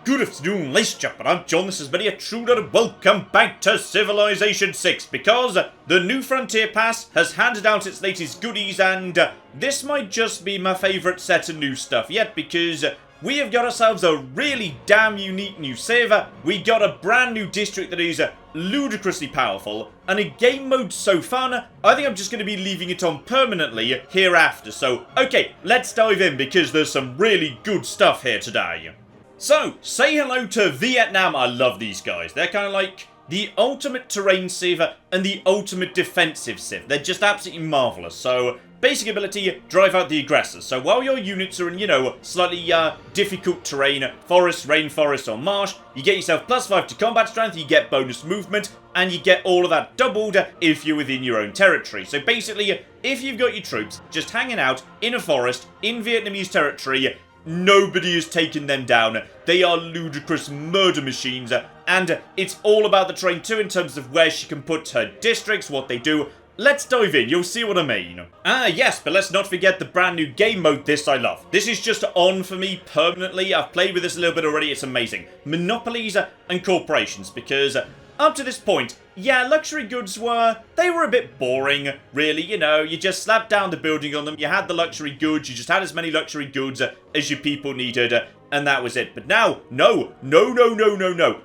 Good afternoon, ladies and gentlemen, I'm John, this is Benny, a Truder, and welcome back to Civilization 6, because the New Frontier Pass has handed out its latest goodies, and this might just be my favourite set of new stuff yet, because we have got ourselves a really damn unique new saver. We got a brand new district that is ludicrously powerful, and a game mode so fun, I think I'm just going to be leaving it on permanently hereafter. So, okay, let's dive in, because there's some really good stuff here today. So, say hello to Vietnam. I love these guys. They're kind of like the ultimate terrain saver and the ultimate defensive civ. They're just absolutely marvellous. So, basic ability, drive out the aggressors. So while your units are in, you know, slightly difficult terrain, forest, rainforest or marsh, you get yourself +5 to combat strength, you get bonus movement, and you get all of that doubled if you're within your own territory. So basically, if you've got your troops just hanging out in a forest, in Vietnamese territory, nobody has taken them down. They are ludicrous murder machines, and it's all about the terrain too in terms of where she can put her districts, what they do. Let's dive in, you'll see what I mean. Ah, yes, but let's not forget the brand new game mode. This I love. This is just on for me permanently. I've played with this a little bit already, it's amazing. Monopolies and corporations, because up to this point, yeah, luxury goods they were a bit boring, really, you know, you just slapped down the building on them, you had the luxury goods, you just had as many luxury goods as your people needed, and that was it. But now, no.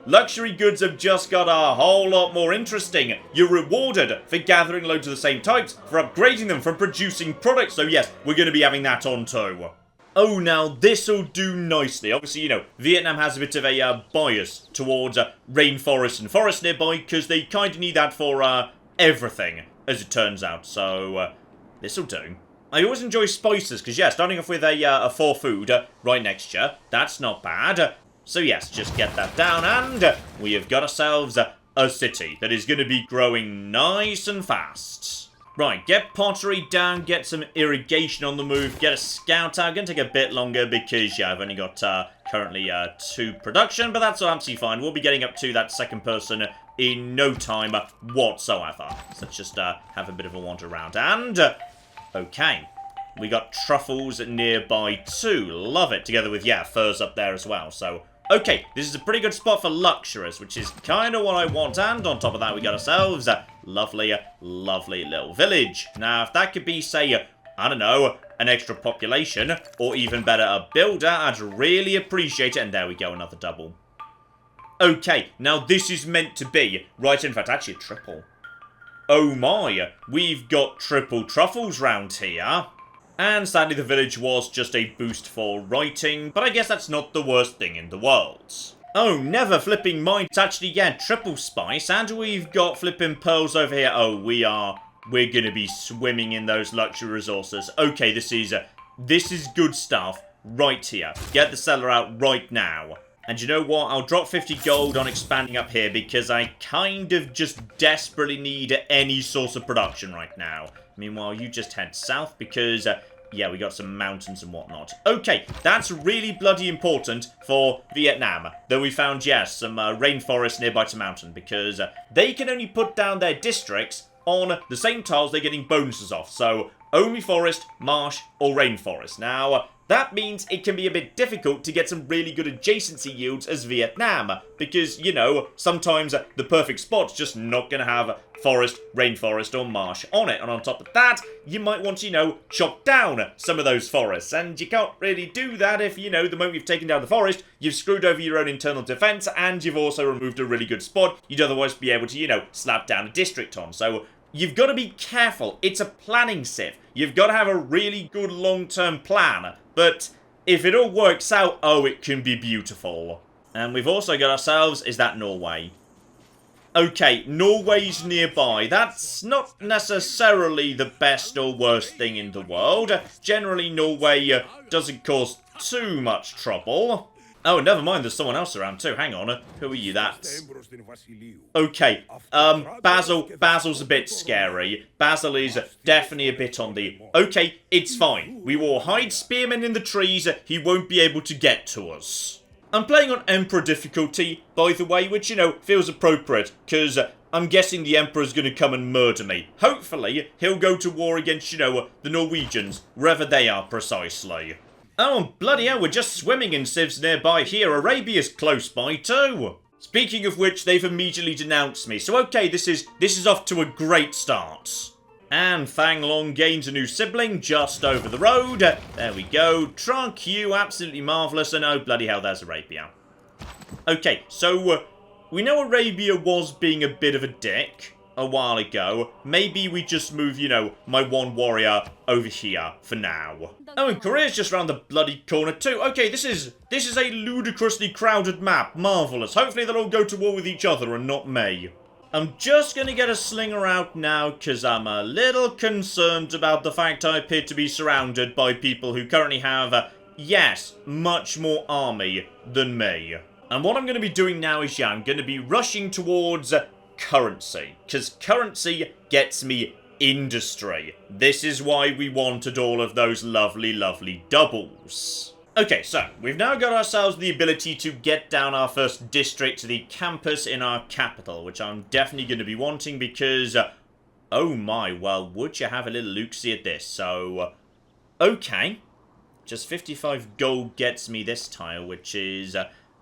Luxury goods have just got a whole lot more interesting. You're rewarded for gathering loads of the same types, for upgrading them, for producing products, so yes, we're going to be having that on too. Oh, now this'll do nicely. Obviously, you know, Vietnam has a bit of a bias towards rainforest and forest nearby, because they kind of need that for everything, as it turns out. So, this'll do. I always enjoy spices, because, yeah, starting off with a 4 food right next to you, that's not bad. So, yes, just get that down, and we have got ourselves a city that is going to be growing nice and fast. Right, get pottery down, get some irrigation on the move, get a scout out. Gonna take a bit longer because, yeah, I've only got currently 2 production, but that's absolutely fine. We'll be getting up to that second person in no time whatsoever. So let's just have a bit of a wander around. And, okay, we got truffles nearby too. Love it, together with, yeah, furs up there as well. So, okay, this is a pretty good spot for luxurious, which is kind of what I want. And on top of that, we got ourselves a lovely little village. Now, if that could be, say, I don't know, an extra population, or even better, a builder, I'd really appreciate it. And there we go, another double. Okay, now this is meant to be, right, in fact, actually a triple. Oh my, we've got triple truffles round here. And sadly the village was just a boost for writing, but I guess that's not the worst thing in the world. Oh, never flipping mind. It's actually, yeah, triple spice, and we've got flipping pearls over here. Oh, we're gonna be swimming in those luxury resources. Okay, this is good stuff right here. Get the seller out right now. And you know what? I'll drop 50 gold on expanding up here, because I kind of just desperately need any source of production right now. Meanwhile, you just head south, because, yeah, we got some mountains and whatnot. Okay, that's really bloody important for Vietnam, that we found, yes, some rainforest nearby to mountain, because they can only put down their districts on the same tiles they're getting bonuses off. So, only forest, marsh, or rainforest. Now, that means it can be a bit difficult to get some really good adjacency yields as Vietnam, because, you know, sometimes the perfect spot's just not going to have forest, rainforest, or marsh on it. And on top of that, you might want to, you know, chop down some of those forests, and you can't really do that if, you know, the moment you've taken down the forest, you've screwed over your own internal defense, and you've also removed a really good spot you'd otherwise be able to, you know, slap down a district on. So, you've got to be careful. It's a planning civ. You've got to have a really good long-term plan. But if it all works out, oh, it can be beautiful. And we've also got ourselves, is that Norway? Okay, Norway's nearby. That's not necessarily the best or worst thing in the world. Generally, Norway doesn't cause too much trouble. Oh, never mind, there's someone else around too. Hang on, who are you? That's... Okay, Basil's a bit scary. Basil is definitely a bit on the... Okay, it's fine. We will hide spearmen in the trees. He won't be able to get to us. I'm playing on Emperor difficulty, by the way, which, you know, feels appropriate, because I'm guessing the Emperor's going to come and murder me. Hopefully, he'll go to war against, you know, the Norwegians, wherever they are precisely. Oh, and bloody hell, we're just swimming in civs nearby here. Arabia's close by too. Speaking of which, they've immediately denounced me. So okay, this is off to a great start. And Fang Long gains a new sibling just over the road. There we go. Trunk you, absolutely marvellous. And oh, bloody hell, there's Arabia. Okay, so we know Arabia was being a bit of a dick a while ago. Maybe we just move, you know, my one warrior over here for now. Oh, and Korea's just around the bloody corner too. Okay, this is a ludicrously crowded map. Marvellous. Hopefully they'll all go to war with each other and not me. I'm just going to get a slinger out now because I'm a little concerned about the fact I appear to be surrounded by people who currently have, yes, much more army than me. And what I'm going to be doing now is, yeah, I'm going to be rushing towards currency, because currency gets me industry. This is why we wanted all of those lovely, lovely doubles. Okay, so we've now got ourselves the ability to get down our first district to the campus in our capital, which I'm definitely going to be wanting because, oh my, well, would you have a little look-see at this? So, okay, just 55 gold gets me this tile, which is,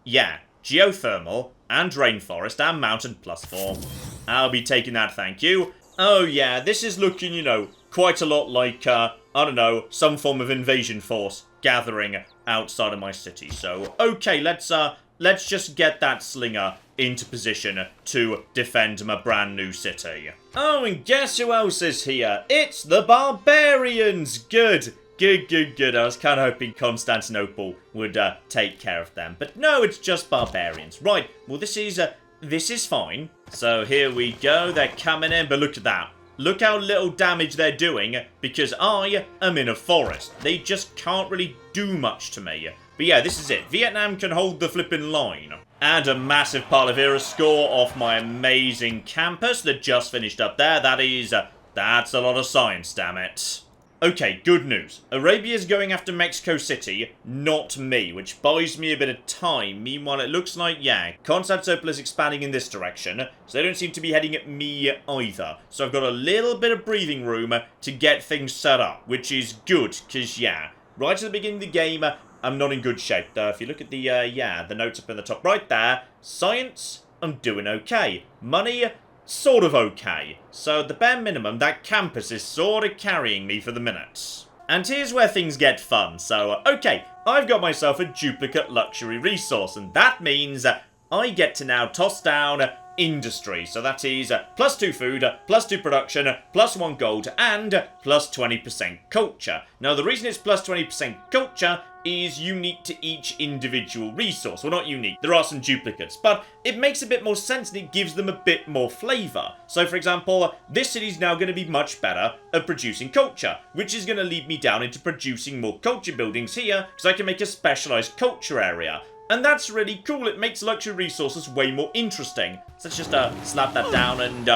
yeah, geothermal and rainforest and mountain +4. I'll be taking that, thank you. Oh yeah, this is looking, you know, quite a lot like, I don't know, some form of invasion force gathering outside of my city. So, okay, let's just get that slinger into position to defend my brand new city. Oh, and guess who else is here? It's the barbarians! Good. Good. I was kind of hoping Constantinople would take care of them. But no, it's just barbarians. Right, well, this is fine. So here we go. They're coming in, but look at that. Look how little damage they're doing because I am in a forest. They just can't really do much to me. But yeah, this is it. Vietnam can hold the flipping line. And a massive pile of era score off my amazing campus that just finished up there. That's a lot of science, damn it. Okay, good news. Arabia's going after Mexico City, not me, which buys me a bit of time. Meanwhile, it looks like, yeah, Constantinople is expanding in this direction, so they don't seem to be heading at me either. So I've got a little bit of breathing room to get things set up, which is good, because, yeah, right at the beginning of the game, I'm not in good shape. If you look at the, the notes up in the top right there, science, I'm doing okay. Money, sort of okay. So the bare minimum, that campus is sort of carrying me for the minute. And here's where things get fun. So, okay, I've got myself a duplicate luxury resource, and that means I get to now toss down industry. So that is +2 food, +2 production, +1 gold, and +20% culture. Now, the reason it's +20% culture is unique to each individual resource. Well, not unique, there are some duplicates, but it makes a bit more sense and it gives them a bit more flavour. So, for example, this city is now going to be much better at producing culture, which is going to lead me down into producing more culture buildings here, because I can make a specialised culture area. And that's really cool, it makes luxury resources way more interesting. So let's just slap that down and,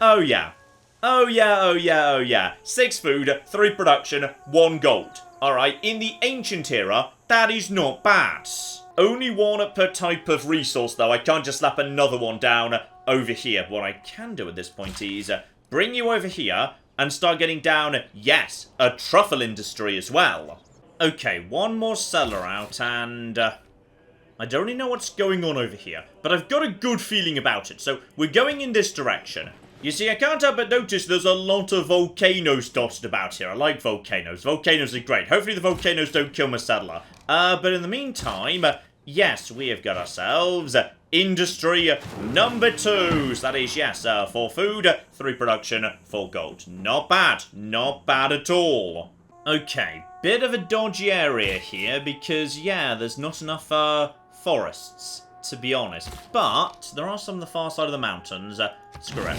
oh yeah. 6 food, 3 production, 1 gold. Alright, in the ancient era, that is not bad. Only 1 per type of resource though, I can't just slap another one down over here. What I can do at this point is bring you over here and start getting down, yes, a truffle industry as well. Okay, 1 more settler out and I don't really know what's going on over here, but I've got a good feeling about it, so we're going in this direction. You see, I can't help but notice there's a lot of volcanoes dotted about here. I like volcanoes. Volcanoes are great. Hopefully the volcanoes don't kill my settler. But in the meantime, yes, we have got ourselves industry number 2. So that is, yes, 4 food, 3 production, 4 gold. Not bad. Not bad at all. Okay, bit of a dodgy area here because, yeah, there's not enough forests, to be honest. But there are some on the far side of the mountains. Screw it.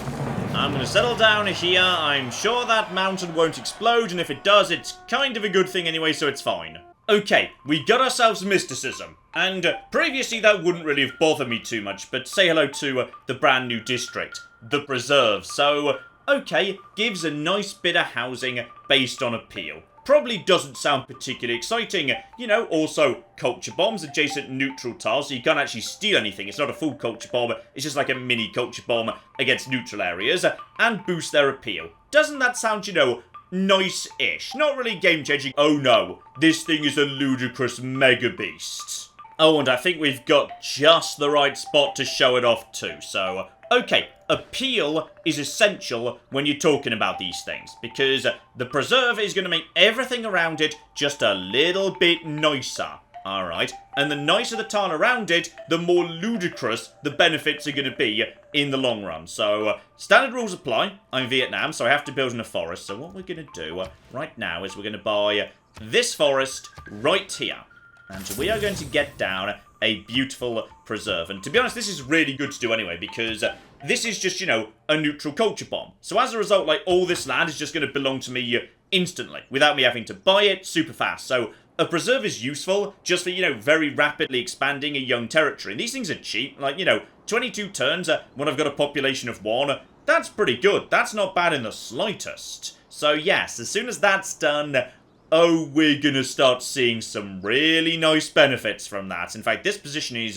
I'm going to settle down here. I'm sure that mountain won't explode, and if it does, it's kind of a good thing anyway, so it's fine. Okay, we got ourselves mysticism. And previously that wouldn't really have bothered me too much, but say hello to the brand new district, the Preserve. So, okay, gives a nice bit of housing based on appeal. Probably doesn't sound particularly exciting. You know, also culture bombs, adjacent neutral tiles, so you can't actually steal anything. It's not a full culture bomb, it's just like a mini culture bomb against neutral areas, and boost their appeal. Doesn't that sound, you know, nice-ish. Not really game-changing. Oh no, this thing is a ludicrous mega beast. Oh, and I think we've got just the right spot to show it off too. So, okay, appeal is essential when you're talking about these things, because the preserve is going to make everything around it just a little bit nicer. Alright, and the nicer the tile around it, the more ludicrous the benefits are going to be in the long run. So, standard rules apply. I'm Vietnam, so I have to build in a forest. So what we're going to do right now is we're going to buy this forest right here. And we are going to get down a beautiful preserve. And to be honest, this is really good to do anyway, because this is just, you know, a neutral culture bomb. So as a result, like, all this land is just going to belong to me instantly, without me having to buy it super fast. So a preserve is useful just for, you know, very rapidly expanding a young territory. And these things are cheap. Like, you know, 22 turns when I've got a population of 1. That's pretty good. That's not bad in the slightest. So yes, as soon as that's done, oh, we're going to start seeing some really nice benefits from that. In fact, this position's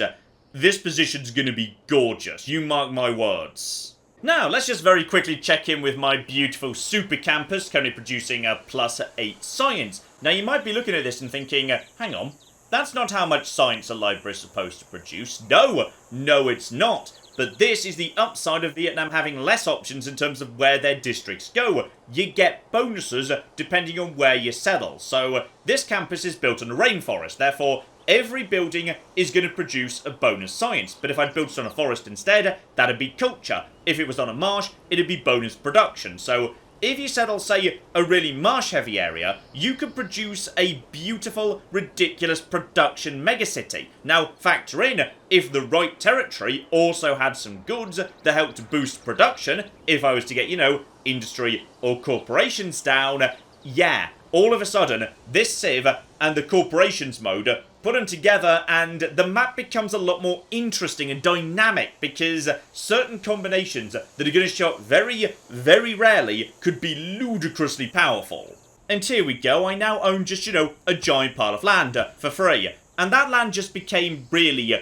going to be gorgeous. You mark my words. Now, let's just very quickly check in with my beautiful super campus, currently producing a +8 science. Now, you might be looking at this and thinking, hang on, that's not how much science a library is supposed to produce. No, it's not. But this is the upside of Vietnam having less options in terms of where their districts go. You get bonuses depending on where you settle. So, this campus is built on a rainforest, therefore every building is going to produce a bonus science. But if I'd built it on a forest instead, that'd be culture. If it was on a marsh, it'd be bonus production. So if you settle, say, a really marsh-heavy area, you could produce a beautiful, ridiculous production megacity. Now, factor in, if the right territory also had some goods that helped boost production, if I was to get, you know, industry or corporations down, yeah, all of a sudden, this civ and the corporations mode put them together and the map becomes a lot more interesting and dynamic, because certain combinations that are going to show up very, very rarely could be ludicrously powerful. And here we go, I now own just, you know, a giant pile of land for free. And that land just became really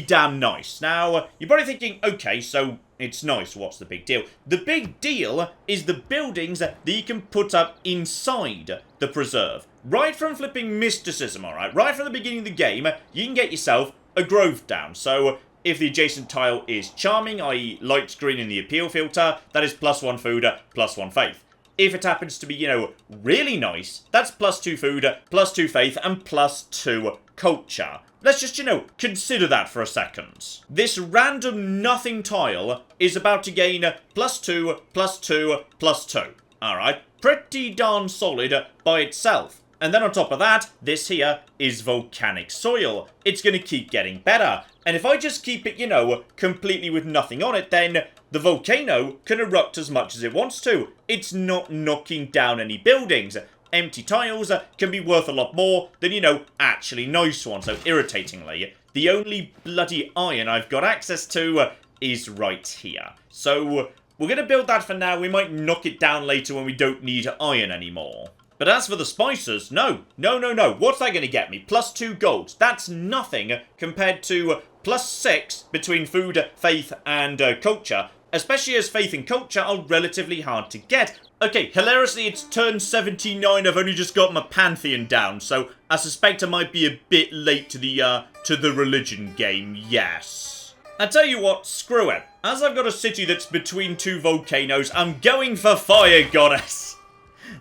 damn nice. Now, you're probably thinking, okay, so it's nice, what's the big deal? The big deal is the buildings that you can put up inside the preserve. Right from flipping mysticism, alright? Right from the beginning of the game, you can get yourself a growth down. So, if the adjacent tile is charming, i.e. light green in the appeal filter, that is +1 food, +1 faith. If it happens to be, you know, really nice, that's +2 food, +2 faith, and +2 culture. Let's just, you know, consider that for a second. This random nothing tile is about to gain +2, +2, +2. Alright, pretty darn solid by itself. And then on top of that, this here is volcanic soil. It's going to keep getting better. And if I just keep it, you know, completely with nothing on it, then the volcano can erupt as much as it wants to. It's not knocking down any buildings. Empty tiles can be worth a lot more than, you know, actually nice ones. So, irritatingly, the only bloody iron I've got access to is right here. So, we're going to build that for now. We might knock it down later when we don't need iron anymore. But as for the spices, no. What's that going to get me? +2 gold. That's nothing compared to +6 between food, faith, and culture. Especially as faith and culture are relatively hard to get. Okay, hilariously, it's turn 79. I've only just got my pantheon down, so I suspect I might be a bit late to the religion game, yes. I tell you what, screw it. As I've got a city that's between 2 volcanoes, I'm going for Fire Goddess.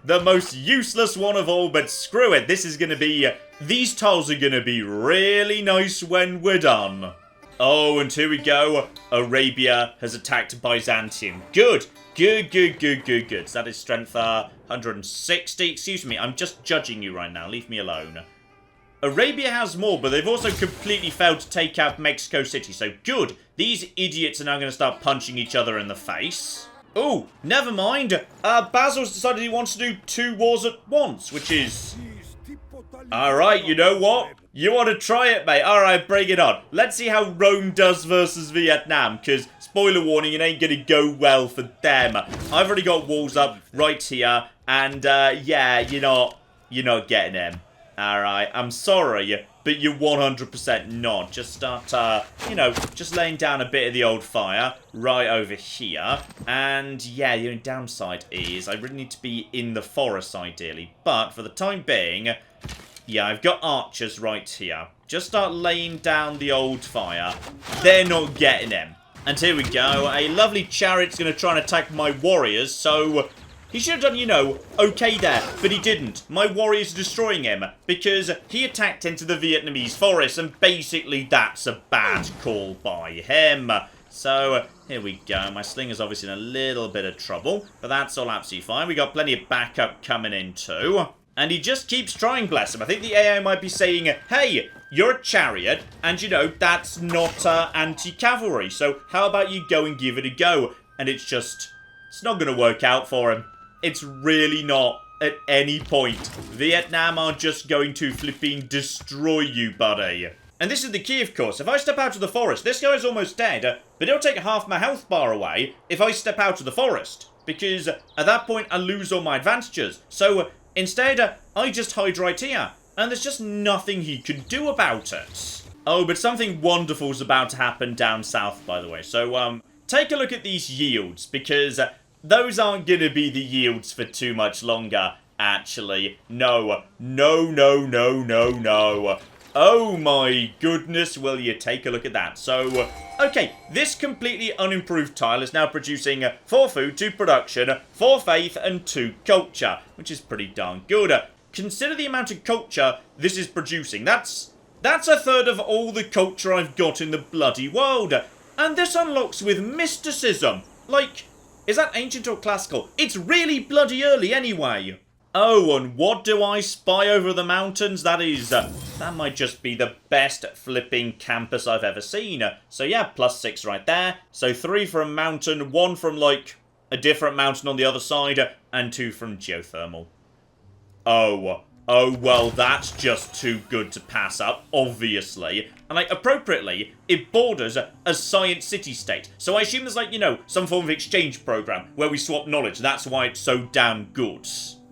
The most useless one of all, but screw it. This is going to be... these tiles are going to be really nice when we're done. Oh, and here we go. Arabia has attacked Byzantium. Good. So that is strength 160. Excuse me, I'm just judging you right now. Leave me alone. Arabia has more, but they've also completely failed to take out Mexico City. So good. These idiots are now going to start punching each other in the face. Oh, never mind. Basil's decided he wants to do 2 wars at once, which is... alright, you know what? You want to try it, mate? Alright, bring it on. Let's see how Rome does versus Vietnam, because, spoiler warning, it ain't going to go well for them. I've already got walls up right here, and, yeah, you're not getting him. Alright, I'm sorry, but you're 100% not. Just start, you know, just laying down a bit of the old fire right over here. And, yeah, the only downside is I really need to be in the forest, ideally. But, for the time being, yeah, I've got archers right here. Just start laying down the old fire. They're not getting him. And here we go. A lovely chariot's going to try and attack my warriors, so he should have done, you know, okay there, but he didn't. My warriors are destroying him because he attacked into the Vietnamese forest, and basically that's a bad call by him. So, here we go. My slinger's obviously in a little bit of trouble, but that's all absolutely fine. We got plenty of backup coming in too. And he just keeps trying, bless him. I think the AI might be saying, hey, you're a chariot, and you know, that's not anti-cavalry, so how about you go and give it a go? And it's not going to work out for him. It's really not at any point. Vietnam are just going to flipping destroy you, buddy. And this is the key, of course. If I step out of the forest, this guy's almost dead, but he'll take half my health bar away if I step out of the forest. Because at that point, I lose all my advantages. So instead, I just hide right here. And there's just nothing he can do about it. Oh, but something wonderful is about to happen down south, by the way. So, take a look at these yields, because those aren't going to be the yields for too much longer, actually. No. No, no, no, no, no. Oh my goodness, will you take a look at that. So, okay, this completely unimproved tile is now producing 4 food, 2 production, 4 faith, and 2 culture, which is pretty darn good. Consider the amount of culture this is producing. That's a third of all the culture I've got in the bloody world. And this unlocks with mysticism. Like, is that ancient or classical? It's really bloody early anyway. Oh, and what do I spy over the mountains? That might just be the best flipping campus I've ever seen. So yeah, +6 right there. So 3 from mountain, 1 from, like, a different mountain on the other side, and 2 from geothermal. Oh, well, that's just too good to pass up, obviously. And, like, appropriately, it borders a science city-state. So I assume there's, like, you know, some form of exchange program where we swap knowledge. That's why it's so damn good.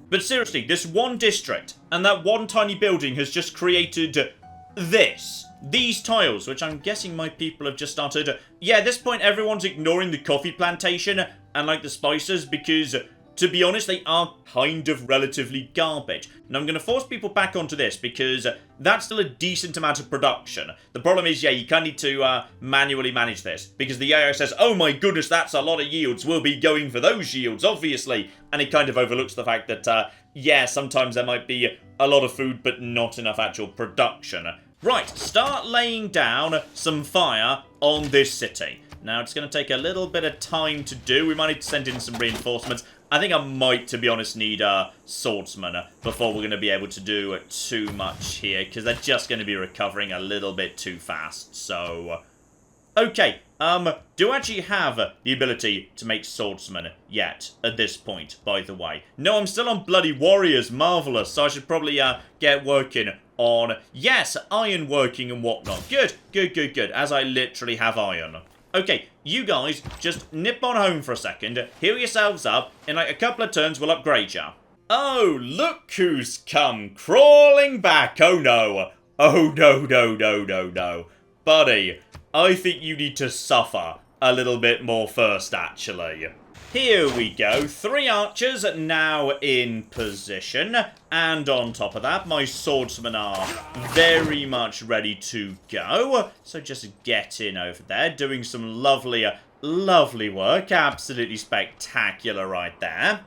But seriously, this one district and that one tiny building has just created these tiles, which I'm guessing my people have just started. Yeah, at this point, everyone's ignoring the coffee plantation and, like, the spices because, to be honest, they are kind of relatively garbage. And I'm going to force people back onto this because that's still a decent amount of production. The problem is, yeah, you kind of need to manually manage this because the AI says, oh my goodness, that's a lot of yields. We'll be going for those yields, obviously. And it kind of overlooks the fact that, yeah, sometimes there might be a lot of food but not enough actual production. Right, start laying down some fire on this city. Now, it's going to take a little bit of time to do. We might need to send in some reinforcements. I think I might, to be honest, need swordsmen before we're going to be able to do too much here, because they're just going to be recovering a little bit too fast. So, okay, do I actually have the ability to make swordsmen yet at this point, by the way? No, I'm still on bloody warriors, marvellous, so I should probably get working on, yes, iron working and whatnot. Good, good, good, good, as I literally have iron. Okay, you guys, just nip on home for a second, heal yourselves up, in like a couple of turns we'll upgrade ya. Oh, look who's come crawling back, oh no. Oh no, no, no, no, no. Buddy, I think you need to suffer a little bit more first, actually. Here we go, 3 archers now in position, and on top of that, my swordsmen are very much ready to go. So just get in over there, doing some lovely, lovely work, absolutely spectacular right there.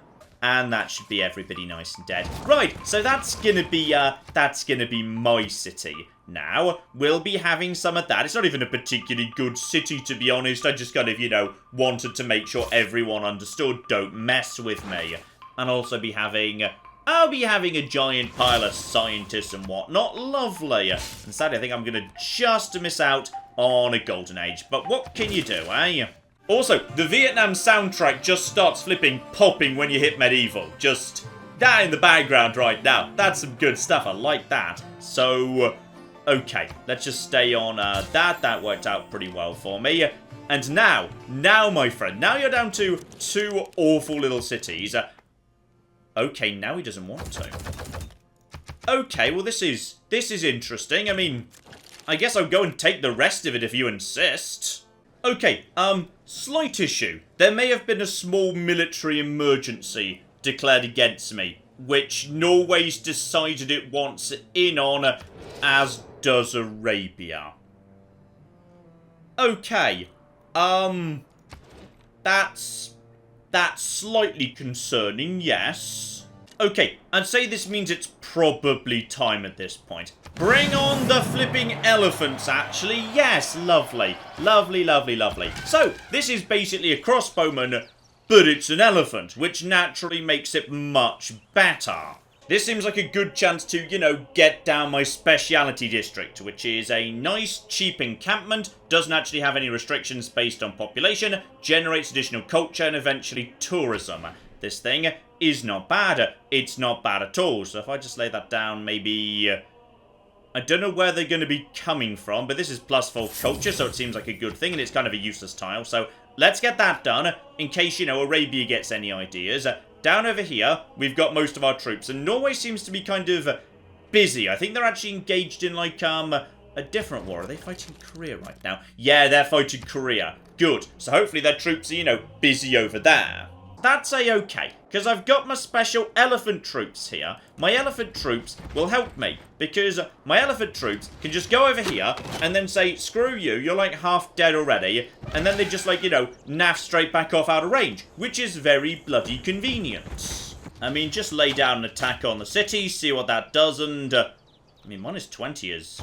And that should be everybody nice and dead. Right, so that's gonna be my city. Now, we'll be having some of that. It's not even a particularly good city, to be honest. I just kind of, you know, wanted to make sure everyone understood, don't mess with me. And also be having, I'll be having a giant pile of scientists and whatnot. Lovely. And sadly, I think I'm going to just miss out on a golden age. But what can you do, eh? Also, the Vietnam soundtrack just starts flipping popping when you hit medieval. Just that in the background right now. That's some good stuff. I like that. So, okay, let's just stay on that. That worked out pretty well for me. And now, my friend, now you're down to 2 awful little cities. Okay, now he doesn't want to. Okay, well this is interesting. I mean, I guess I'll go and take the rest of it if you insist. Okay, slight issue. There may have been a small military emergency declared against me, which Norway's decided it wants in on, as does Arabia. Okay, that's slightly concerning, yes. Okay, I'd say this means it's probably time at this point. Bring on the flipping elephants, actually. Yes, lovely. Lovely, lovely, lovely. So, this is basically a crossbowman, but it's an elephant, which naturally makes it much better. This seems like a good chance to, you know, get down my speciality district, which is a nice, cheap encampment, doesn't actually have any restrictions based on population, generates additional culture, and eventually tourism. This thing is not bad. It's not bad at all. So if I just lay that down, maybe... I don't know where they're going to be coming from, but this is +4 culture, so it seems like a good thing, and it's kind of a useless tile. So let's get that done, in case, you know, Arabia gets any ideas. Down over here, we've got most of our troops, and Norway seems to be kind of busy. I think they're actually engaged in, like, a different war. Are they fighting Korea right now? Yeah, they're fighting Korea. Good. So hopefully their troops are, you know, busy over there. That's a-okay, because I've got my special elephant troops here. My elephant troops will help me, because my elephant troops can just go over here and then say, screw you, you're like half dead already, and then they just, like, you know, naff straight back off out of range, which is very bloody convenient. I mean, just lay down an attack on the city, see what that does, and, I mean, -20 is...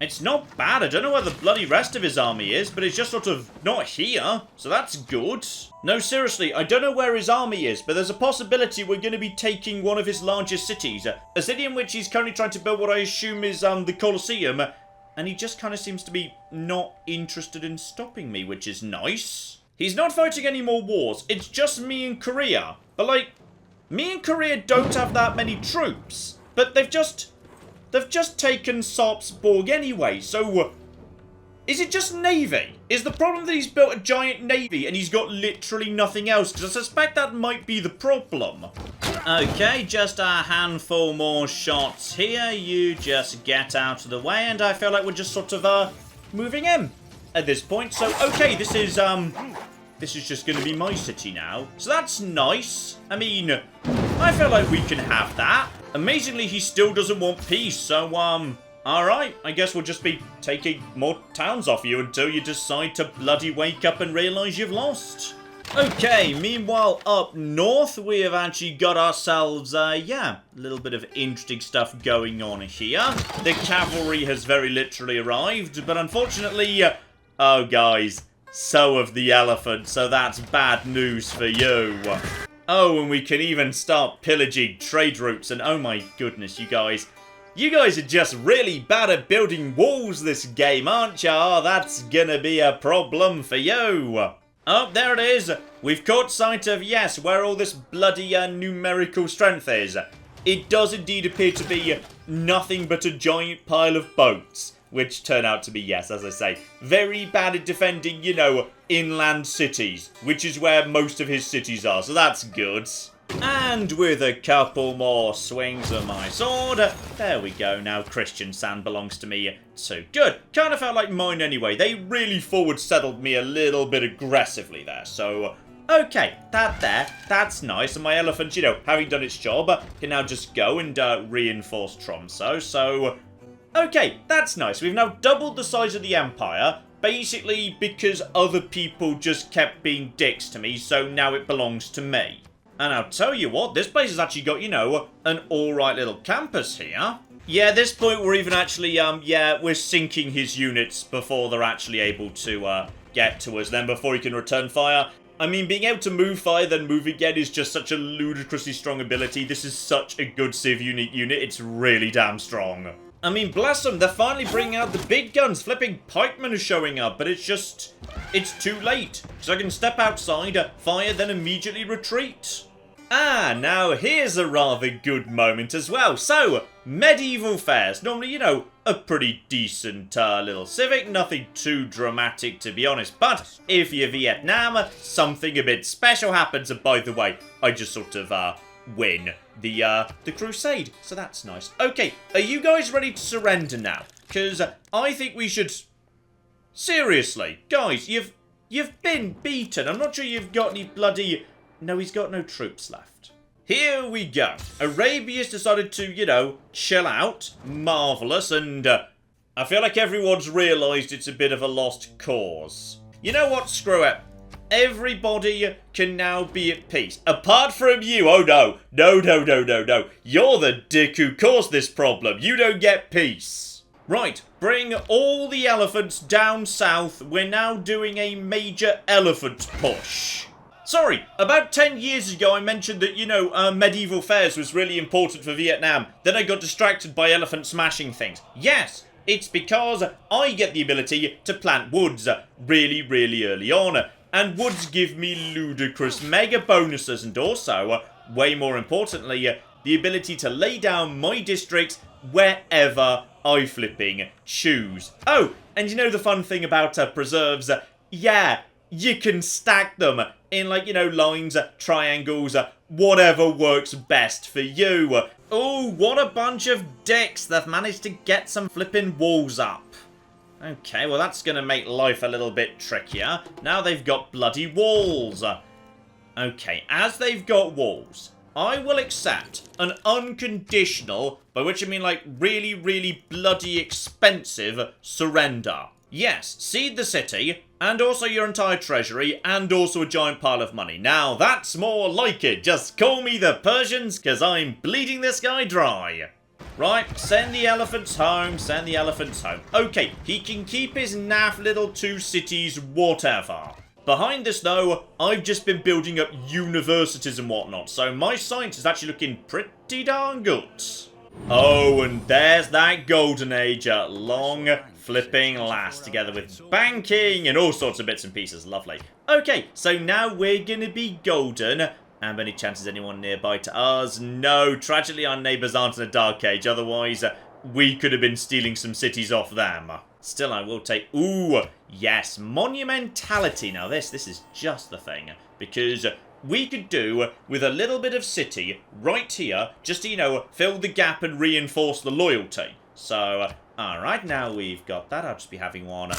It's not bad. I don't know where the bloody rest of his army is, but it's just sort of not here, so that's good. No, seriously, I don't know where his army is, but there's a possibility we're going to be taking one of his largest cities. A city in which he's currently trying to build what I assume is the Colosseum, and he just kind of seems to be not interested in stopping me, which is nice. He's not fighting any more wars, it's just me and Korea. But, like, me and Korea don't have that many troops, but they've just taken Sarpsborg anyway, so... is it just navy? Is the problem that he's built a giant navy and he's got literally nothing else? Because I suspect that might be the problem. Okay, just a handful more shots here. You just get out of the way, and I feel like we're just sort of, moving in at this point. So, okay, this is just going to be my city now. So that's nice. I mean, I feel like we can have that. Amazingly, he still doesn't want peace, so, alright, I guess we'll just be taking more towns off you until you decide to bloody wake up and realise you've lost. Okay, meanwhile, up north, we have actually got ourselves, yeah, a little bit of interesting stuff going on here. The cavalry has very literally arrived, but unfortunately, oh, guys, so have the elephants, so that's bad news for you. Oh, and we can even start pillaging trade routes, and oh my goodness, you guys are just really bad at building walls this game, aren't ya? Oh, that's gonna be a problem for you. Oh, there it is. We've caught sight of, yes, where all this bloody numerical strength is. It does indeed appear to be nothing but a giant pile of boats, which turn out to be, yes, as I say, very bad at defending, you know, inland cities, which is where most of his cities are, so that's good. And with a couple more swings of my sword, there we go, now Christian Sand belongs to me too. Good, kind of felt like mine anyway. They really forward settled me a little bit aggressively there, so... okay, that's nice, and my elephant, you know, having done its job, can now just go and reinforce Tromsø, so... okay, that's nice. We've now doubled the size of the empire, basically because other people just kept being dicks to me, so now it belongs to me. And I'll tell you what, this place has actually got, you know, an alright little campus here. Yeah, at this point we're even actually, yeah, we're sinking his units before they're actually able to, get to us, then before he can return fire. I mean, being able to move fire, then move again is just such a ludicrously strong ability. This is such a good Civ unique unit, it's really damn strong. I mean, bless them, they're finally bringing out the big guns. Flipping pikemen are showing up, but it's just... it's too late. So I can step outside, fire, then immediately retreat. Ah, now here's a rather good moment as well. So, medieval fairs. Normally, you know, a pretty decent little civic. Nothing too dramatic, to be honest. But if you're Vietnam, something a bit special happens. And by the way, I just sort of win the crusade. So that's nice. Okay, are you guys ready to surrender now? Because I think we should... Seriously, guys, you've been beaten. I'm not sure you've got any bloody... No, he's got no troops left. Here we go. Arabia's decided to, you know, chill out. Marvellous. And I feel like everyone's realised it's a bit of a lost cause. You know what? Screw it. Everybody can now be at peace. Apart from you. Oh, no. No, no, no, no, no. You're the dick who caused this problem. You don't get peace. Right, bring all the elephants down south. We're now doing a major elephant push. Sorry, about 10 years ago I mentioned that, you know, medieval fairs was really important for Vietnam. Then I got distracted by elephant smashing things. Yes, it's because I get the ability to plant woods really, really early on. And woods give me ludicrous mega bonuses and also, way more importantly, the ability to lay down my districts wherever I flipping choose. Oh, and you know the fun thing about preserves? Yeah, you can stack them in, like, you know, lines, triangles, whatever works best for you. Oh, what a bunch of dicks. They've managed to get some flipping walls up. Okay, well that's going to make life a little bit trickier. Now they've got bloody walls. Okay, as they've got walls, I will accept an unconditional, by which I mean like really, really bloody expensive, surrender. Yes, cede the city, and also your entire treasury, and also a giant pile of money. Now, that's more like it. Just call me the Persians, because I'm bleeding this guy dry. Right, send the elephants home, send the elephants home. Okay, he can keep his naff little 2 cities, whatever. Behind this, though, I've just been building up universities and whatnot, so my science is actually looking pretty darn good. Oh, and there's that golden age at long flipping last, together with banking and all sorts of bits and pieces. Lovely. Okay, so now we're going to be golden. And any chances anyone nearby to us? No, tragically our neighbours aren't in a dark age, otherwise we could have been stealing some cities off them. Still, I will take... Ooh, yes, monumentality. Now this is just the thing, because we could do with a little bit of city right here, just to, you know, fill the gap and reinforce the loyalty. So, alright, now we've got that. I'll just be having one.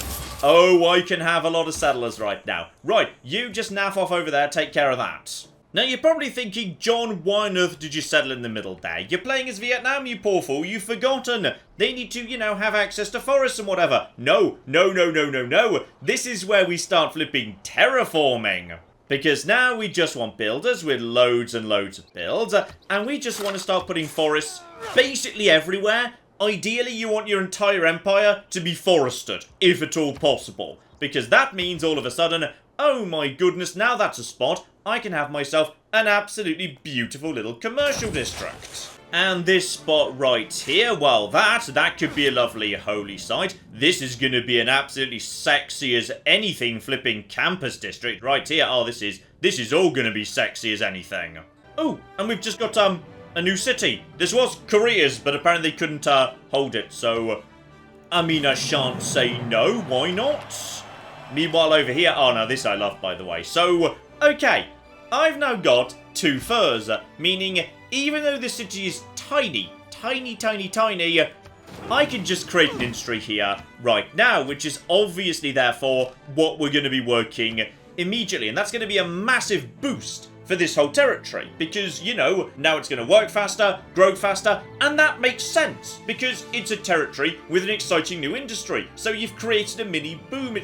Oh, I can have a lot of settlers right now. Right, you just naff off over there, take care of that. Now, you're probably thinking, John, why on earth did you settle in the middle there? You're playing as Vietnam, you poor fool. You've forgotten. They need to, you know, have access to forests and whatever. No, no, no, no, no, no. This is where we start flipping terraforming. Because now we just want builders with loads and loads of builds. And we just want to start putting forests basically everywhere. Ideally, you want your entire empire to be forested, if at all possible. Because that means all of a sudden, oh my goodness, now that's a spot. I can have myself an absolutely beautiful little commercial district. And this spot right here, well, that could be a lovely holy site. This is going to be an absolutely sexy as anything flipping campus district right here. Oh, this is all going to be sexy as anything. Oh, and we've just got, a new city. This was Korea's, but apparently they couldn't, hold it. So, I mean, I shan't say no. Why not? Meanwhile, over here... Oh, no, this I love, by the way. So... Okay, I've now got 2 furs, meaning even though this city is tiny, tiny, tiny, tiny, I can just create an industry here right now, which is obviously, therefore, what we're going to be working immediately. And that's going to be a massive boost for this whole territory, because, you know, now it's going to work faster, grow faster, and that makes sense, because it's a territory with an exciting new industry. So you've created a mini boom.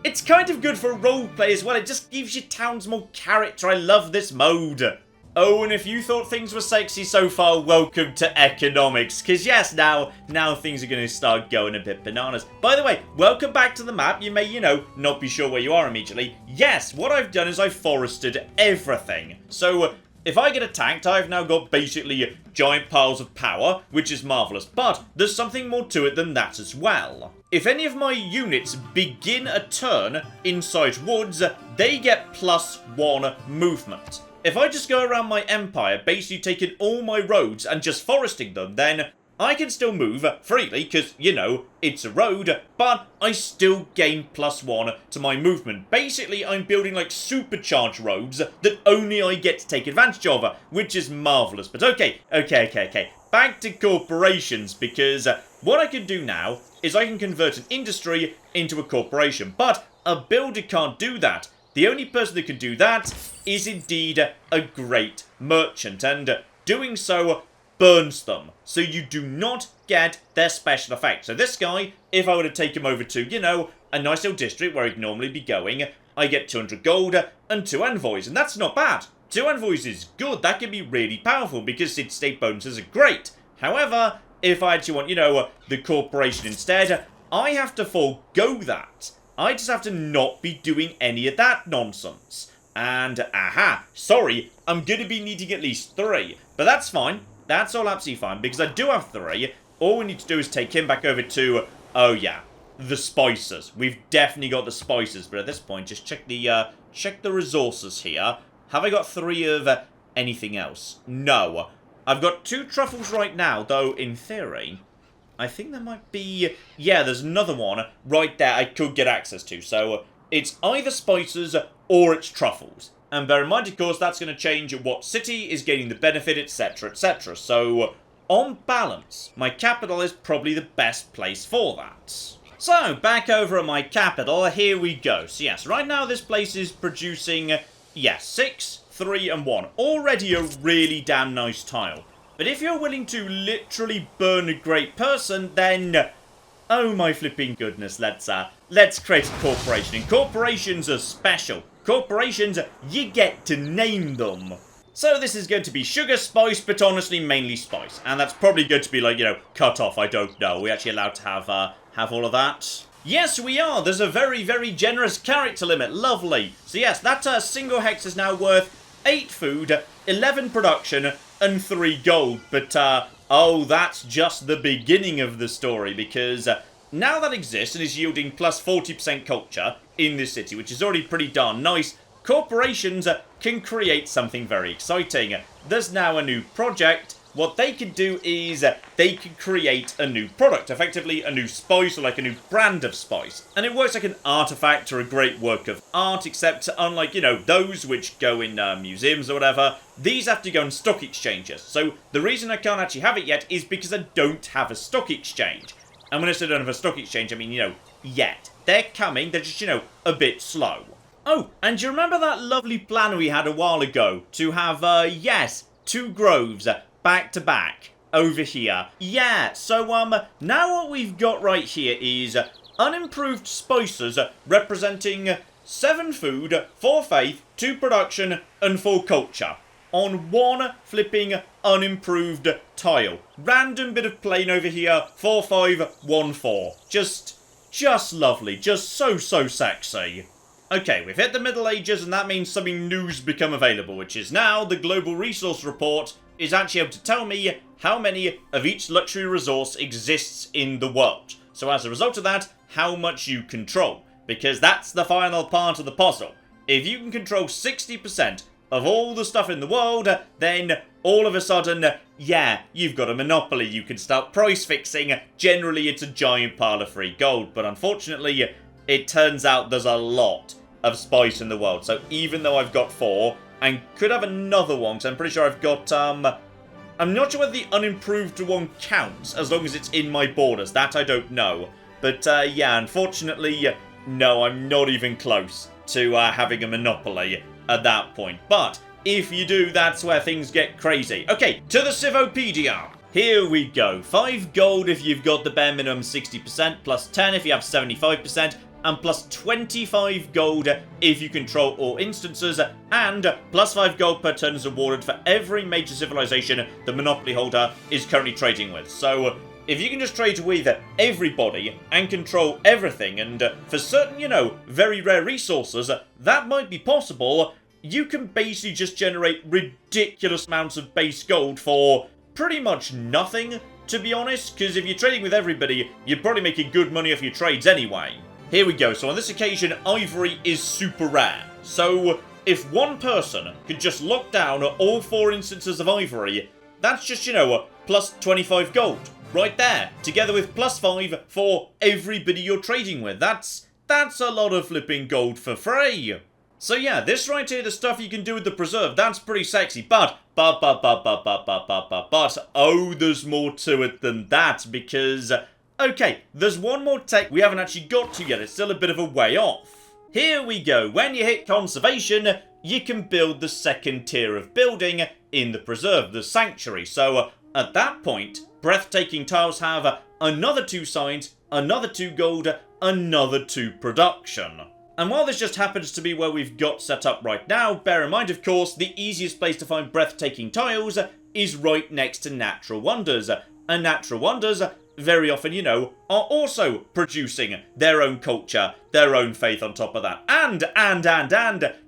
It's kind of good for roleplay as well. It just gives your towns more character. I love this mode. Oh, and if you thought things were sexy so far, welcome to economics. Because yes, now things are going to start going a bit bananas. By the way, welcome back to the map. You may, you know, not be sure where you are immediately. Yes, what I've done is I've forested everything. So if I get attacked, I've now got basically giant piles of power, which is marvellous. But there's something more to it than that as well. If any of my units begin a turn inside woods, they get +1 movement. If I just go around my empire, basically taking all my roads and just foresting them, then I can still move freely, because, you know, it's a road, but I still gain +1 to my movement. Basically, I'm building, like, supercharged roads that only I get to take advantage of, which is marvellous. But okay. Back to corporations, because what I can do now is I can convert an industry into a corporation, but a builder can't do that. The only person that can do that is indeed a great merchant, and doing so burns them, so you do not get their special effect. So this guy, if I were to take him over to, you know, a nice little district where he'd normally be going, I get 200 gold and 2 envoys, and that's not bad. 2 envoys is good. That can be really powerful because its state bonuses are great. However, if I actually want, you know, the corporation instead, I have to forego that. I just have to not be doing any of that nonsense. And, sorry, I'm going to be needing at least 3. But that's fine. That's all absolutely fine, because I do have 3. All we need to do is take him back over to, oh yeah, the spices. We've definitely got the spices, but at this point, just check the resources here. Have I got 3 of anything else? No. I've got 2 truffles right now, though, in theory, I think there might be, yeah, there's another one right there I could get access to. So it's either spices or it's truffles. And bear in mind, of course, that's going to change what city is gaining the benefit, etc, etc. So, on balance, my capital is probably the best place for that. So, back over at my capital, here we go. So yes, right now this place is producing, 6, 3, and 1. Already a really damn nice tile. But if you're willing to literally burn a great person, then, oh my flipping goodness, let's create a corporation. And corporations are special. Corporations, you get to name them. So this is going to be sugar, spice, but honestly mainly spice. And that's probably going to be like, you know, cut off, I don't know. Are we actually allowed to have all of that? Yes, we are. There's a very, very generous character limit. Lovely. So yes, that single hex is now worth 8 food, 11 production, and 3 gold. But, oh, that's just the beginning of the story, because now that exists and is yielding plus 40% culture in this city, which is already pretty darn nice, corporations can create something very exciting. There's now a new project. What they can do is they can create a new product, effectively a new spice or like a new brand of spice. And it works like an artifact or a great work of art, except unlike, you know, those which go in museums or whatever, these have to go on stock exchanges. So the reason I can't actually have it yet is because I don't have a stock exchange. And when I say I don't have a stock exchange, I mean, you know, yet. They're coming, they're just, you know, a bit slow. Oh, and do you remember that lovely plan we had a while ago to have, 2 groves back to back over here? Yeah, so, now what we've got right here is unimproved spices representing 7 food, 4 faith, 2 production, and 4 culture on 1 flipping unimproved tile. Random bit of plain over here, 4, 5, 1, 4. Just lovely, just so sexy. Okay, we've hit the Middle Ages, and that means something new's become available, which is now the Global Resource Report is actually able to tell me how many of each luxury resource exists in the world. So as a result of that, how much you control. Because that's the final part of the puzzle. If you can control 60% of all the stuff in the world, then all of a sudden, yeah, you've got a monopoly. You can start price fixing. Generally, it's a giant pile of free gold. But unfortunately, it turns out there's a lot of spice in the world. So even though I've got 4, and could have another one, because I'm pretty sure I've got, I'm not sure whether the unimproved one counts, as long as it's in my borders. That I don't know. But, yeah, unfortunately, no, I'm not even close to having a monopoly at that point. But if you do, that's where things get crazy. Okay, to the Civopedia. Here we go. 5 gold if you've got the bare minimum 60%, plus 10 if you have 75%, and plus 25 gold if you control all instances, and plus 5 gold per turn is awarded for every major civilization the monopoly holder is currently trading with. So if you can just trade with everybody and control everything, and for certain, you know, very rare resources, that might be possible, you can basically just generate ridiculous amounts of base gold for pretty much nothing, to be honest, because if you're trading with everybody, you're probably making good money off your trades anyway. Here we go. So on this occasion, ivory is super rare. So if one person could just lock down all 4 instances of ivory, that's just, you know, plus 25 gold. right there, together with +5 for everybody you're trading with. That's a lot of flipping gold for free. So yeah, this right here, the stuff you can do with the preserve, that's pretty sexy, but, oh, there's more to it than that, because, okay, there's one more tech we haven't actually got to yet, it's still a bit of a way off. Here we go, when you hit conservation, you can build the second tier of building in the preserve, the sanctuary, so at that point, breathtaking tiles have another 2 science, another 2 gold, another 2 production. And while this just happens to be where we've got set up right now, bear in mind, of course, the easiest place to find breathtaking tiles is right next to natural wonders. And natural wonders, very often, you know, are also producing their own culture, their own faith on top of that. And,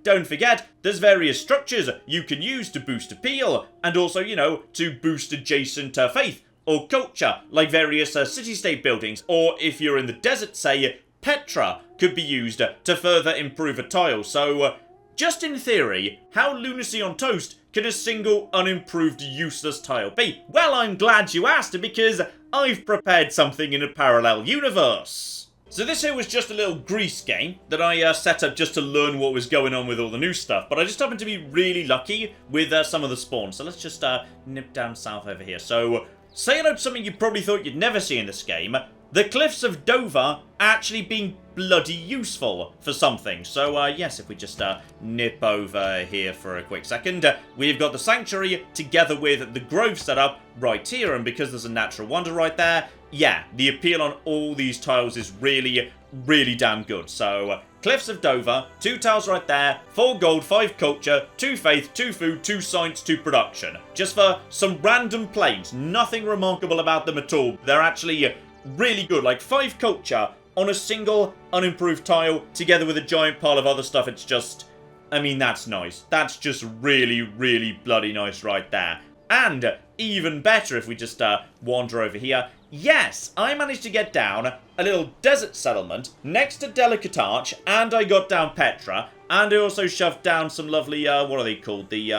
don't forget, there's various structures you can use to boost appeal, and also, you know, to boost adjacent faith or culture, like various city-state buildings, or if you're in the desert, say, Petra could be used to further improve a tile. So, just in theory, how lunacy on toast can a single unimproved useless tile be? Well, I'm glad you asked, because I've prepared something in a parallel universe. So this here was just a little Greece game that I set up just to learn what was going on with all the new stuff, but I just happened to be really lucky with some of the spawns. So let's just nip down south over here. So, saying out something you probably thought you'd never see in this game, the cliffs of Dover actually being bloody useful for something. So, yes, if we just nip over here for a quick second, we've got the sanctuary together with the grove set up right here, and because there's a natural wonder right there, yeah, the appeal on all these tiles is really, really damn good. So, cliffs of Dover, 2 tiles right there, 4 gold, 5 culture, 2 faith, 2 food, 2 science, 2 production. Just for some random planes, nothing remarkable about them at all. They're actually really good, like 5 culture on a single unimproved tile together with a giant pile of other stuff. It's just, I mean, that's nice. That's just really, really bloody nice right there. And even better if we just wander over here. Yes, I managed to get down a little desert settlement next to Delicate Arch, and I got down Petra, and I also shoved down some lovely, what are they called? The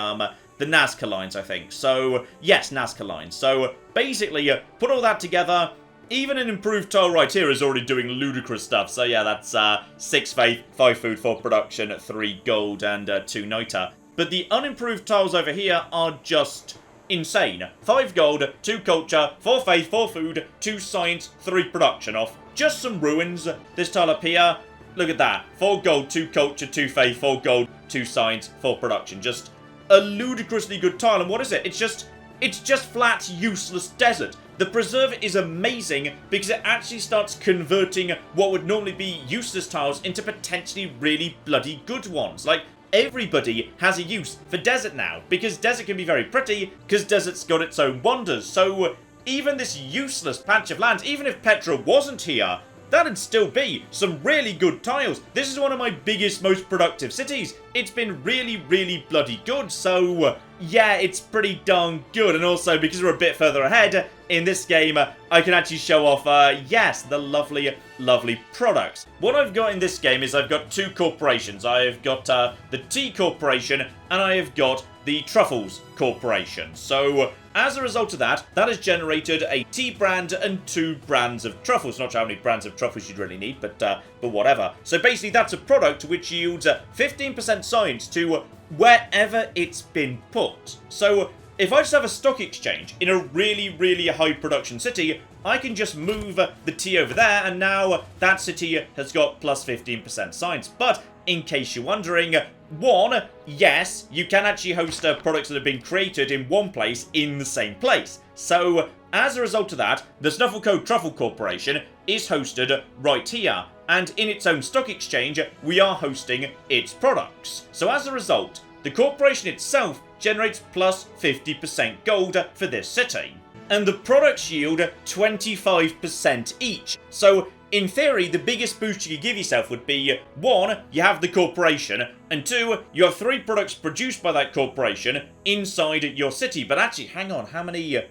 Nazca lines, I think. So, yes, Nazca lines. So, basically, put all that together. Even an improved tile right here is already doing ludicrous stuff. So yeah, that's 6 faith, 5 food, 4 production, 3 gold, and 2 niter. But the unimproved tiles over here are just insane. 5 gold, 2 culture, 4 faith, 4 food, 2 science, 3 production off just some ruins. This tile up here, look at that. 4 gold, 2 culture, 2 faith, 4 gold, 2 science, 4 production. Just a ludicrously good tile. And what is it? It's just flat, useless desert. The preserve is amazing because it actually starts converting what would normally be useless tiles into potentially really bloody good ones. Like, everybody has a use for desert now, because desert can be very pretty, because desert's got its own wonders. So, even this useless patch of land, even if Petra wasn't here, that'd still be some really good tiles. This is one of my biggest, most productive cities. It's been really, really bloody good, so yeah, it's pretty darn good. And also, because we're a bit further ahead in this game, I can actually show off, yes, the lovely, lovely products. What I've got in this game is I've got 2 corporations. I've got the Tea Corporation, and I have got the Truffles Corporation. So, as a result of that, that has generated a tea brand and 2 brands of truffles. Not sure how many brands of truffles you'd really need, but whatever. So basically, that's a product which yields 15% science to wherever it's been put. So if I just have a stock exchange in a really, really high production city, I can just move the tea over there, and now that city has got plus 15% science. But in case you're wondering, 1, yes, you can actually host products that have been created in one place in the same place. So, as a result of that, the Snuffleco Truffle Corporation is hosted right here. And in its own stock exchange, we are hosting its products. So as a result, the corporation itself generates plus 50% gold for this city. And the products yield 25% each. So, in theory, the biggest boost you could give yourself would be, 1, you have the corporation, and 2, you have 3 products produced by that corporation inside your city. But actually, hang on, how many...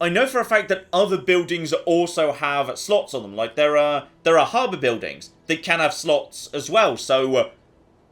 I know for a fact that other buildings also have slots on them. Like, there are harbour buildings that can have slots as well. So,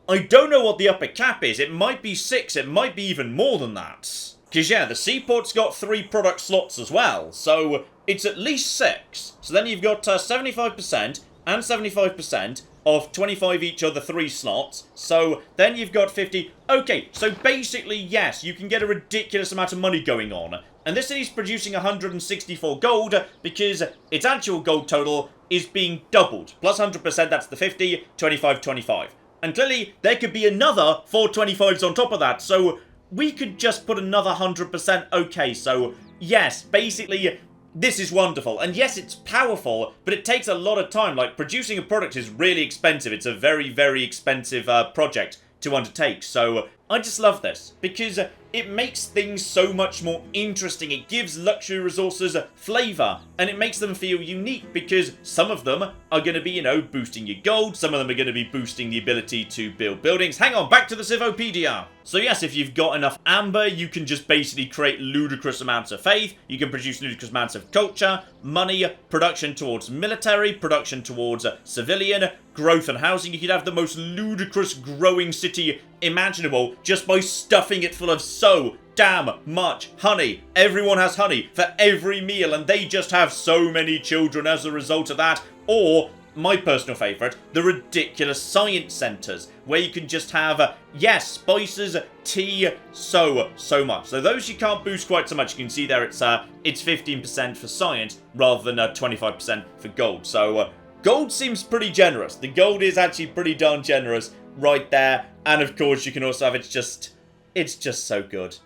I don't know what the upper cap is. It might be 6, it might be even more than that. Because, yeah, the seaport's got 3 product slots as well, so it's at least 6. So then you've got 75% and 75% of 25 each of the 3 slots. So then you've got 50. Okay, so basically, yes, you can get a ridiculous amount of money going on. And this city's producing 164 gold because its actual gold total is being doubled. Plus 100%, that's the 50, 25, 25. And clearly, there could be another 4 25s on top of that, so we could just put another 100%. Okay, so yes, basically, this is wonderful. And yes, it's powerful, but it takes a lot of time. Like, producing a product is really expensive. It's a very, very expensive project to undertake. So I just love this because it makes things so much more interesting. It gives luxury resources flavour, and it makes them feel unique because some of them are going to be, you know, boosting your gold. Some of them are going to be boosting the ability to build buildings. Hang on, back to the Civopedia. So yes, if you've got enough amber, you can just basically create ludicrous amounts of faith. You can produce ludicrous amounts of culture, money, production towards military, production towards civilian, growth and housing. You could have the most ludicrous growing city imaginable just by stuffing it full of so damn much honey. Everyone has honey for every meal, and they just have so many children as a result of that. Or my personal favourite, the ridiculous science centres, where you can just have, yes, spices, tea, so much. So those you can't boost quite so much. You can see there it's 15% for science rather than 25% for gold. So gold seems pretty generous. The gold is actually pretty darn generous right there. And of course you can also have, it's just so good.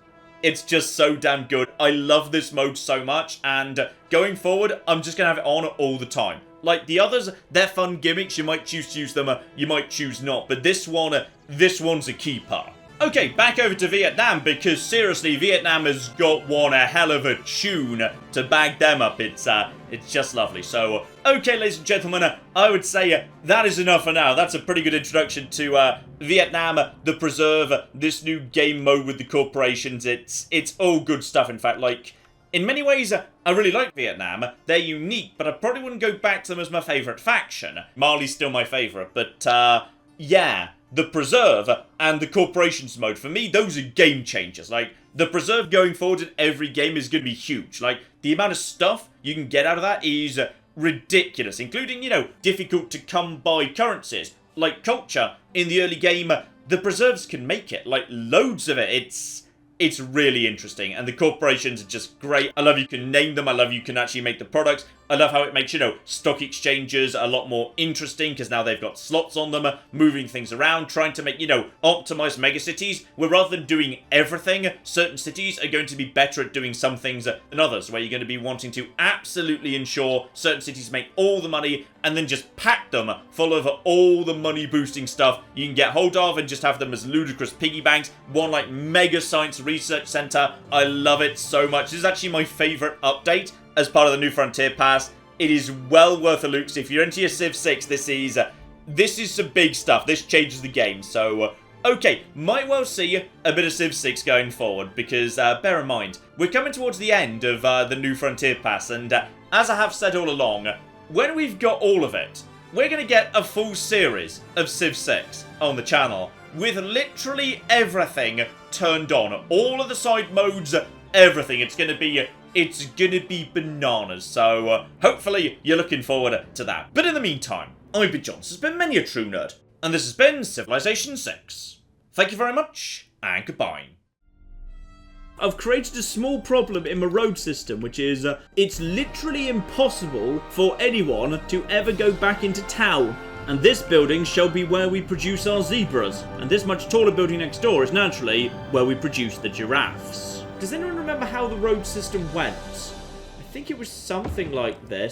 It's just so damn good. I love this mode so much, and going forward, I'm just going to have it on all the time. Like the others, they're fun gimmicks. You might choose to use them, you might choose not. But this one's a keeper. Okay, back over to Vietnam, because seriously, Vietnam has got one a hell of a tune to bag them up. It's just lovely. So, okay, ladies and gentlemen, I would say that is enough for now. That's a pretty good introduction to Vietnam, the Preserve, this new game mode with the corporations. It's all good stuff, in fact. Like, in many ways, I really like Vietnam. They're unique, but I probably wouldn't go back to them as my favourite faction. Mali's still my favourite, but, yeah. The Preserve and the Corporations mode, for me, those are game changers. Like, the Preserve going forward in every game is going to be huge. Like, the amount of stuff you can get out of that is ridiculous, including, you know, difficult to come by currencies. Like culture in the early game, the Preserves can make it. Like, loads of it. It's really interesting, and the corporations are just great. I love you can name them. I love you can actually make the products. I love how it makes, you know, stock exchanges a lot more interesting because now they've got slots on them, moving things around, trying to make, you know, optimized megacities, where rather than doing everything, certain cities are going to be better at doing some things than others, where you're going to be wanting to absolutely ensure certain cities make all the money and then just pack them full of all the money boosting stuff you can get hold of and just have them as ludicrous piggy banks. One like mega science research center. I love it so much. This is actually my favorite update as part of the New Frontier Pass. It is well worth a look. So if you're into your Civ 6, this is some big stuff. This changes the game. So, okay, might well see a bit of Civ 6 going forward, because bear in mind, we're coming towards the end of the New Frontier Pass, and as I have said all along, when we've got all of it, we're going to get a full series of Civ 6 on the channel, with literally everything turned on. All of the side modes, everything. It's going to be bananas. So hopefully you're looking forward to that. But in the meantime, I've been John. This has been many a true nerd, and this has been Civilization 6. Thank you very much, and goodbye. I've created a small problem in my road system, which is it's literally impossible for anyone to ever go back into town. And this building shall be where we produce our zebras. And this much taller building next door is naturally where we produce the giraffes. Does anyone remember how the road system went? I think it was something like this.